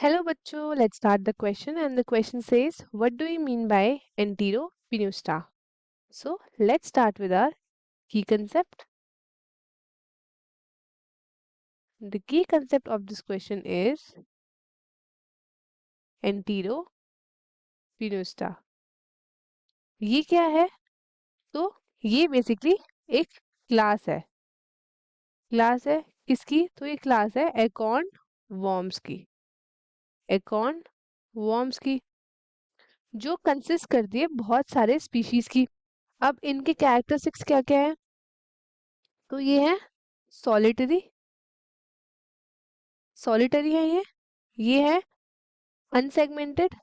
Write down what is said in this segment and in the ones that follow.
Hello बच्चों, let's start the question and the question says, what do you mean by enteropineusta? So let's start with our key concept. The key concept of this question is enteropineusta. ये क्या है? तो ये basically एक class है। Class है किसकी? तो ये क्लास है एकॉर्न वॉर्म्स की। एकॉर्न वॉर्म्स की जो कंसिस्ट करती है बहुत सारे स्पीशीज की। अब इनके कैरेक्टरिस्टिक्स क्या क्या है? तो ये है सॉलिटरी सॉलिटरी है ये है unsegmented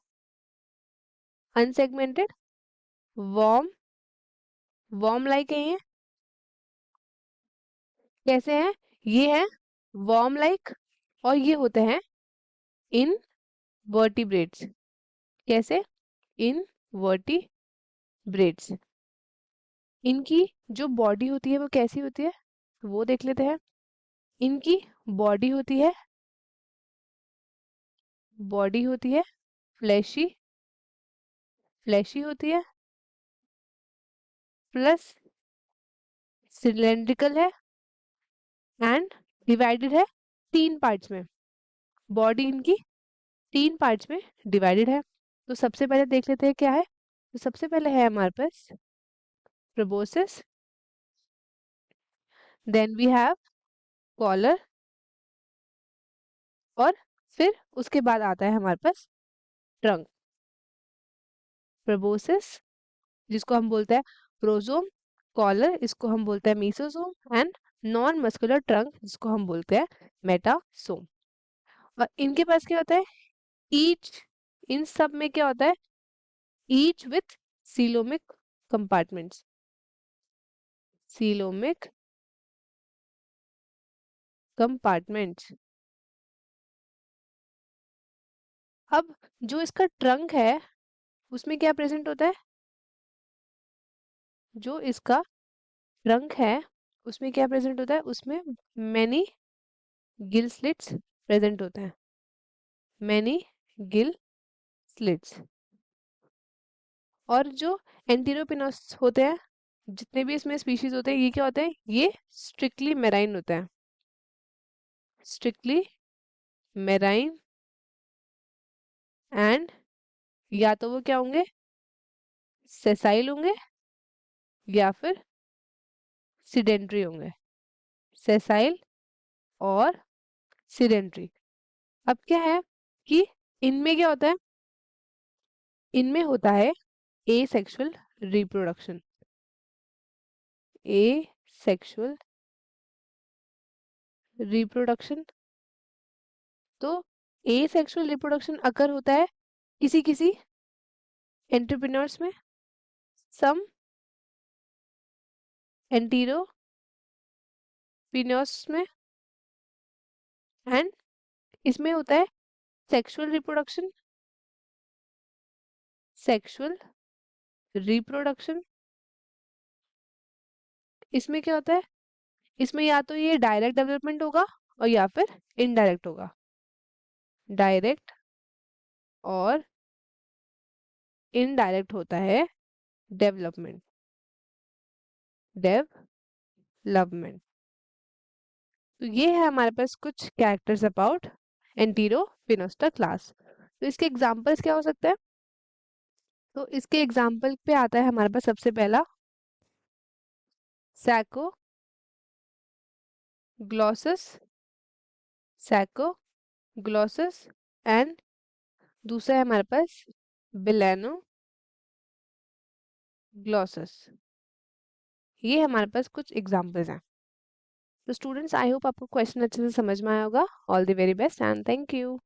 unsegmented worm worm like है ये। कैसे है? ये है वॉर्म लाइक और ये होते हैं इन वर्टिब्रेट्स। कैसे? इन वर्टिब्रेट्स। इनकी जो बॉडी होती है वो कैसी होती है वो देख लेते हैं। इनकी बॉडी होती है फ्लैशी फ्लैशी होती है प्लस सिलेंड्रिकल है एंड डिवाइडेड है 3 पार्ट्स में। बॉडी इनकी 3 पार्ट्स में डिवाइडेड है। तो सबसे पहले देख लेते हैं क्या है। तो सबसे पहले है हमारे पास proboscis, then we have collar और फिर उसके बाद आता है हमारे पास ट्रंक। प्रोबोसिस जिसको हम बोलते हैं प्रोजोम, कॉलर इसको हम बोलते हैं mesosome and non muscular trunk जिसको हम बोलते हैं मेटासोम। और इनके पास क्या होता है? ईच इन सब में क्या होता है? Each with coelomic compartments. Coelomic compartments. अब जो इसका ट्रंक है उसमें क्या प्रेजेंट होता है? जो इसका ट्रंक है उसमें क्या प्रेजेंट होता है? उसमें मैनी गिल स्लिट्स प्रेजेंट होते हैं। Many gill slits. और जो एंटीरोपिनस होते हैं जितने भी इसमें स्पीशीज होते हैं ये क्या होते हैं? ये स्ट्रिक्टली मेराइन होते हैं। स्ट्रिक्टली मेराइन एंड या तो वो क्या होंगे? सेसाइल होंगे या फिर सिडेंट्री होंगे। सेसाइल और सिडेंट्री। अब क्या है कि इनमें क्या होता है? इनमें होता है एसेक्सुअल रिप्रोडक्शन। Asexual reproduction. तो एसेक्सुअल रिप्रोडक्शन अगर होता है किसी किसी एंटरप्रेन्योर्स में, सम एंटीरोपिन्योर्स में, एंड इसमें होता है सेक्सुअल रिप्रोडक्शन। सेक्सुअल रिप्रोडक्शन इसमें क्या होता है? इसमें या तो ये डायरेक्ट डेवलपमेंट होगा और या फिर इनडायरेक्ट होगा। डायरेक्ट और इनडायरेक्ट होता है डेवलपमेंट। डेवलपमेंट। तो ये है हमारे पास कुछ कैरेक्टर्स अबाउट एंटीरोपिनोस्टा क्लास। तो इसके एग्जांपल्स क्या हो सकते हैं? तो इसके एग्जांपल पे आता है हमारे पास सबसे पहला सैको ग्लॉसस। सैको ग्लॉसस एंड दूसरा है हमारे पास बिलेनो ग्लॉसस। ये हमारे पास कुछ एग्जांपल्स हैं। तो स्टूडेंट्स आई होप आपको क्वेश्चन अच्छे से समझ में आया होगा। All the very best and thank you.